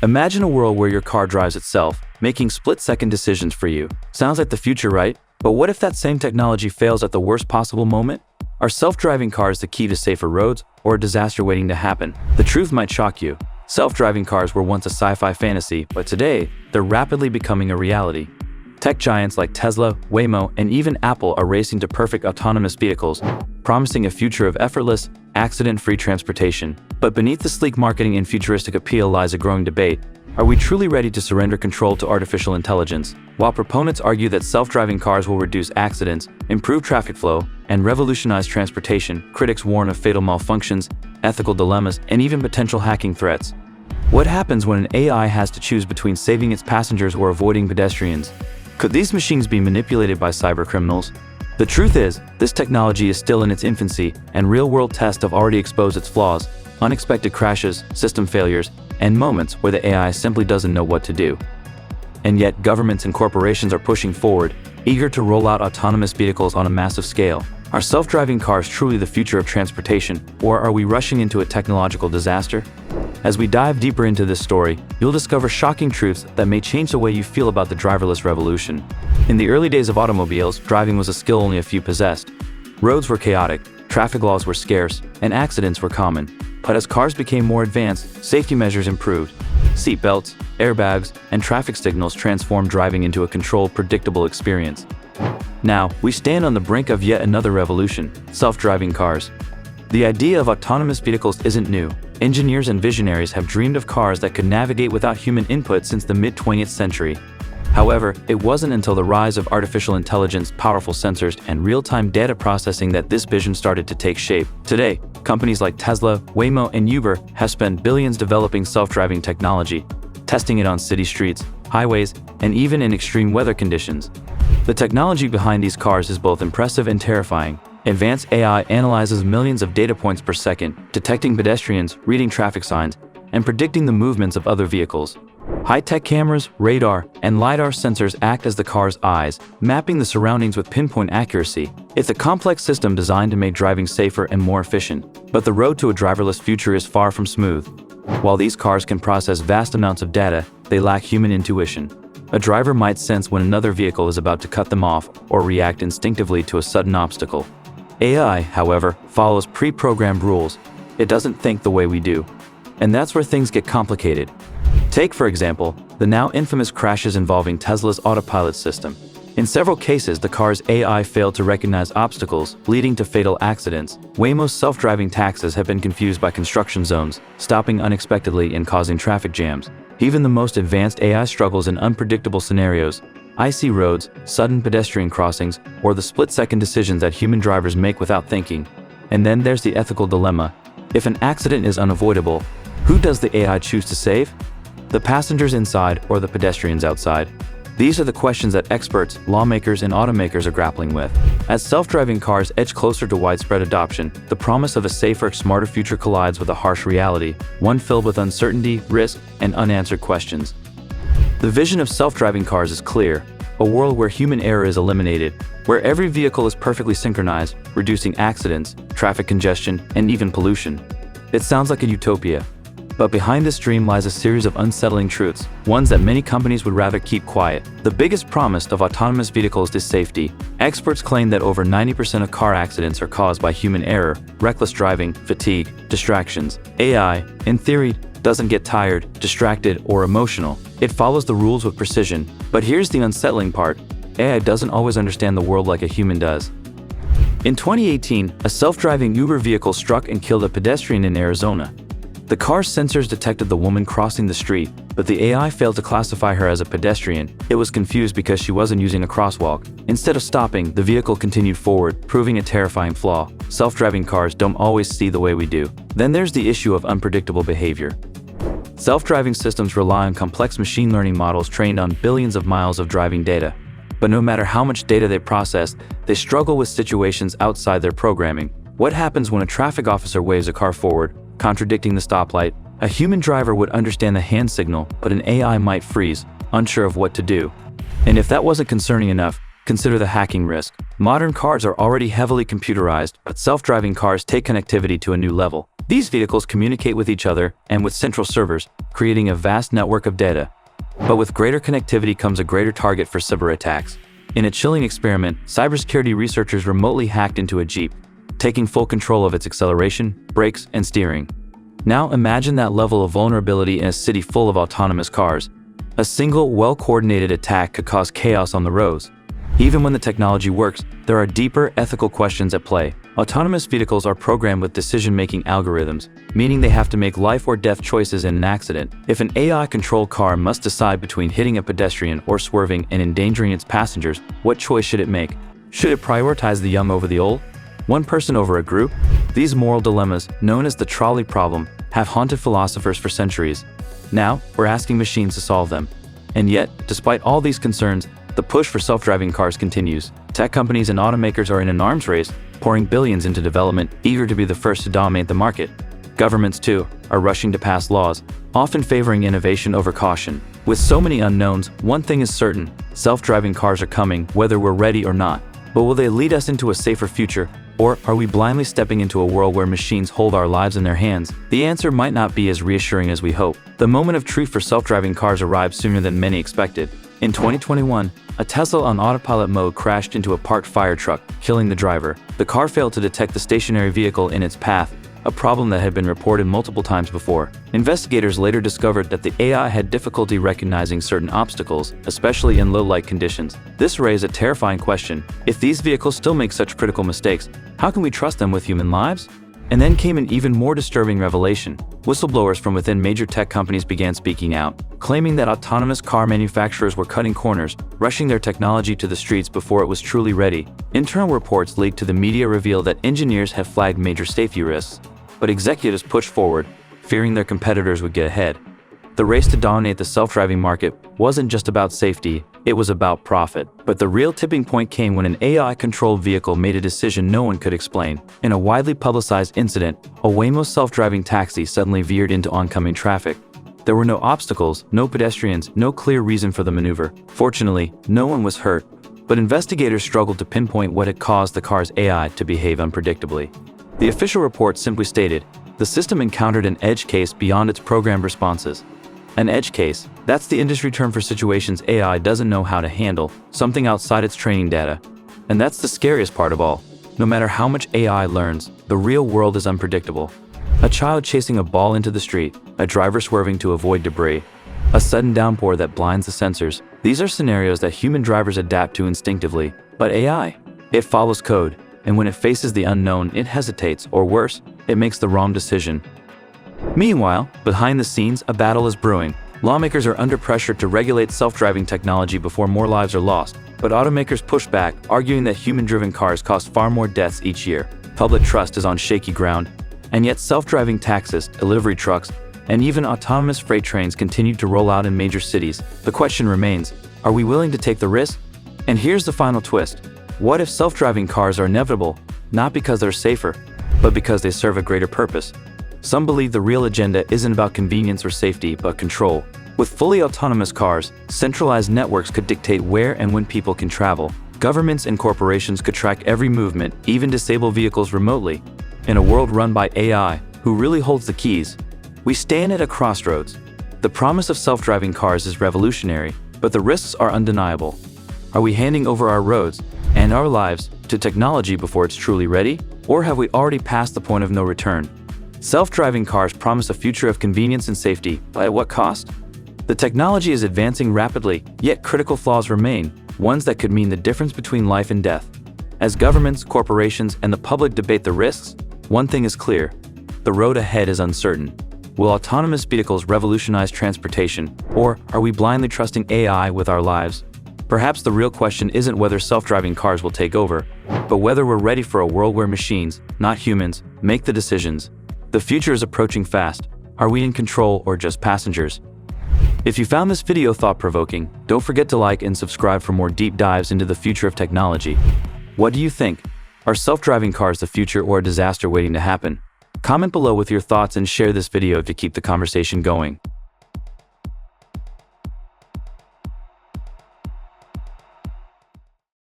Imagine a world where your car drives itself, making split-second decisions for you. Sounds like the future, right? But what if that same technology fails at the worst possible moment? Are self-driving cars the key to safer roads, or a disaster waiting to happen? The truth might shock you. Self-driving cars were once a sci-fi fantasy, but today, they're rapidly becoming a reality. Tech giants like Tesla, Waymo, and even Apple are racing to perfect autonomous vehicles, promising a future of effortless, accident-free transportation. But beneath the sleek marketing and futuristic appeal lies a growing debate. Are we truly ready to surrender control to artificial intelligence? While proponents argue that self-driving cars will reduce accidents, improve traffic flow, and revolutionize transportation, critics warn of fatal malfunctions, ethical dilemmas, and even potential hacking threats. What happens when an AI has to choose between saving its passengers or avoiding pedestrians? Could these machines be manipulated by cybercriminals? The truth is, this technology is still in its infancy, and real-world tests have already exposed its flaws, unexpected crashes, system failures, and moments where the AI simply doesn't know what to do. And yet, governments and corporations are pushing forward, eager to roll out autonomous vehicles on a massive scale. Are self-driving cars truly the future of transportation, or are we rushing into a technological disaster? As we dive deeper into this story, you'll discover shocking truths that may change the way you feel about the driverless revolution. In the early days of automobiles, driving was a skill only a few possessed. Roads were chaotic, traffic laws were scarce, and accidents were common. But as cars became more advanced, safety measures improved. Seat belts, airbags, and traffic signals transformed driving into a controlled, predictable experience. Now, we stand on the brink of yet another revolution: self-driving cars. The idea of autonomous vehicles isn't new. Engineers and visionaries have dreamed of cars that could navigate without human input since the mid-20th century. However, it wasn't until the rise of artificial intelligence, powerful sensors, and real-time data processing that this vision started to take shape. Today, companies like Tesla, Waymo, and Uber have spent billions developing self-driving technology, testing it on city streets, highways, and even in extreme weather conditions. The technology behind these cars is both impressive and terrifying. Advanced AI analyzes millions of data points per second, detecting pedestrians, reading traffic signs, and predicting the movements of other vehicles. High-tech cameras, radar, and LiDAR sensors act as the car's eyes, mapping the surroundings with pinpoint accuracy. It's a complex system designed to make driving safer and more efficient. But the road to a driverless future is far from smooth. While these cars can process vast amounts of data, they lack human intuition. A driver might sense when another vehicle is about to cut them off or react instinctively to a sudden obstacle. AI, however, follows pre-programmed rules. It doesn't think the way we do. And that's where things get complicated. Take, for example, the now infamous crashes involving Tesla's autopilot system. In several cases, the car's AI failed to recognize obstacles, leading to fatal accidents. Waymo's self-driving taxis have been confused by construction zones, stopping unexpectedly and causing traffic jams. Even the most advanced AI struggles in unpredictable scenarios: icy roads, sudden pedestrian crossings, or the split-second decisions that human drivers make without thinking. And then there's the ethical dilemma. If an accident is unavoidable, who does the AI choose to save? The passengers inside or the pedestrians outside? These are the questions that experts, lawmakers, and automakers are grappling with. As self-driving cars edge closer to widespread adoption, the promise of a safer, smarter future collides with a harsh reality, one filled with uncertainty, risk, and unanswered questions. The vision of self-driving cars is clear: a world where human error is eliminated, where every vehicle is perfectly synchronized, reducing accidents, traffic congestion, and even pollution. It sounds like a utopia. But behind this dream lies a series of unsettling truths, ones that many companies would rather keep quiet. The biggest promise of autonomous vehicles is safety. Experts claim that over 90% of car accidents are caused by human error, reckless driving, fatigue, distractions. AI, in theory, doesn't get tired, distracted, or emotional. It follows the rules with precision. But here's the unsettling part: AI doesn't always understand the world like a human does. In 2018, a self-driving Uber vehicle struck and killed a pedestrian in Arizona. The car's sensors detected the woman crossing the street, but the AI failed to classify her as a pedestrian. It was confused because she wasn't using a crosswalk. Instead of stopping, the vehicle continued forward, proving a terrifying flaw. Self-driving cars don't always see the way we do. Then there's the issue of unpredictable behavior. Self-driving systems rely on complex machine learning models trained on billions of miles of driving data. But no matter how much data they process, they struggle with situations outside their programming. What happens when a traffic officer waves a car forward, contradicting the stoplight? A human driver would understand the hand signal, but an AI might freeze, unsure of what to do. And if that wasn't concerning enough, consider the hacking risk. Modern cars are already heavily computerized, but self-driving cars take connectivity to a new level. These vehicles communicate with each other and with central servers, creating a vast network of data. But with greater connectivity comes a greater target for cyber attacks. In a chilling experiment, cybersecurity researchers remotely hacked into a Jeep, taking full control of its acceleration, brakes, and steering. Now imagine that level of vulnerability in a city full of autonomous cars. A single, well-coordinated attack could cause chaos on the roads. Even when the technology works, there are deeper ethical questions at play. Autonomous vehicles are programmed with decision-making algorithms, meaning they have to make life or death choices in an accident. If an AI-controlled car must decide between hitting a pedestrian or swerving and endangering its passengers, what choice should it make? Should it prioritize the young over the old? One person over a group? These moral dilemmas, known as the trolley problem, have haunted philosophers for centuries. Now, we're asking machines to solve them. And yet, despite all these concerns, the push for self-driving cars continues. Tech companies and automakers are in an arms race, pouring billions into development, eager to be the first to dominate the market. Governments, too, are rushing to pass laws, often favoring innovation over caution. With so many unknowns, one thing is certain: self-driving cars are coming, whether we're ready or not. But will they lead us into a safer future, or are we blindly stepping into a world where machines hold our lives in their hands? The answer might not be as reassuring as we hope. The moment of truth for self-driving cars arrived sooner than many expected. In 2021, a Tesla on autopilot mode crashed into a parked fire truck, killing the driver. The car failed to detect the stationary vehicle in its path, a problem that had been reported multiple times before. Investigators later discovered that the AI had difficulty recognizing certain obstacles, especially in low-light conditions. This raised a terrifying question: if these vehicles still make such critical mistakes, how can we trust them with human lives? And then came an even more disturbing revelation. Whistleblowers from within major tech companies began speaking out, claiming that autonomous car manufacturers were cutting corners, rushing their technology to the streets before it was truly ready. Internal reports leaked to the media reveal that engineers have flagged major safety risks, but executives pushed forward, fearing their competitors would get ahead. The race to dominate the self-driving market wasn't just about safety, it was about profit. But the real tipping point came when an AI-controlled vehicle made a decision no one could explain. In a widely publicized incident, a Waymo self-driving taxi suddenly veered into oncoming traffic. There were no obstacles, no pedestrians, no clear reason for the maneuver. Fortunately, no one was hurt, but investigators struggled to pinpoint what had caused the car's AI to behave unpredictably. The official report simply stated, the system encountered an edge case beyond its programmed responses. An edge case, that's the industry term for situations AI doesn't know how to handle, something outside its training data. And that's the scariest part of all. No matter how much AI learns, the real world is unpredictable. A child chasing a ball into the street, a driver swerving to avoid debris, a sudden downpour that blinds the sensors. These are scenarios that human drivers adapt to instinctively. But AI, it follows code, and when it faces the unknown, it hesitates, or worse, it makes the wrong decision. Meanwhile, behind the scenes, a battle is brewing. Lawmakers are under pressure to regulate self-driving technology before more lives are lost. But automakers push back, arguing that human-driven cars cause far more deaths each year. Public trust is on shaky ground. And yet self-driving taxis, delivery trucks, and even autonomous freight trains continue to roll out in major cities. The question remains, are we willing to take the risk? And here's the final twist. What if self-driving cars are inevitable, not because they're safer, but because they serve a greater purpose? Some believe the real agenda isn't about convenience or safety, but control. With fully autonomous cars, centralized networks could dictate where and when people can travel. Governments and corporations could track every movement, even disable vehicles remotely. In a world run by AI, who really holds the keys? We stand at a crossroads. The promise of self-driving cars is revolutionary, but the risks are undeniable. Are we handing over our roads and our lives to technology before it's truly ready? Or have we already passed the point of no return? Self-driving cars promise a future of convenience and safety, but at what cost? The technology is advancing rapidly, yet critical flaws remain, ones that could mean the difference between life and death. As governments, corporations, and the public debate the risks, one thing is clear: the road ahead is uncertain. Will autonomous vehicles revolutionize transportation, or are we blindly trusting AI with our lives? Perhaps the real question isn't whether self-driving cars will take over, but whether we're ready for a world where machines, not humans, make the decisions. The future is approaching fast. Are we in control or just passengers? If you found this video thought-provoking, don't forget to like and subscribe for more deep dives into the future of technology. What do you think? Are self-driving cars the future or a disaster waiting to happen? Comment below with your thoughts and share this video to keep the conversation going.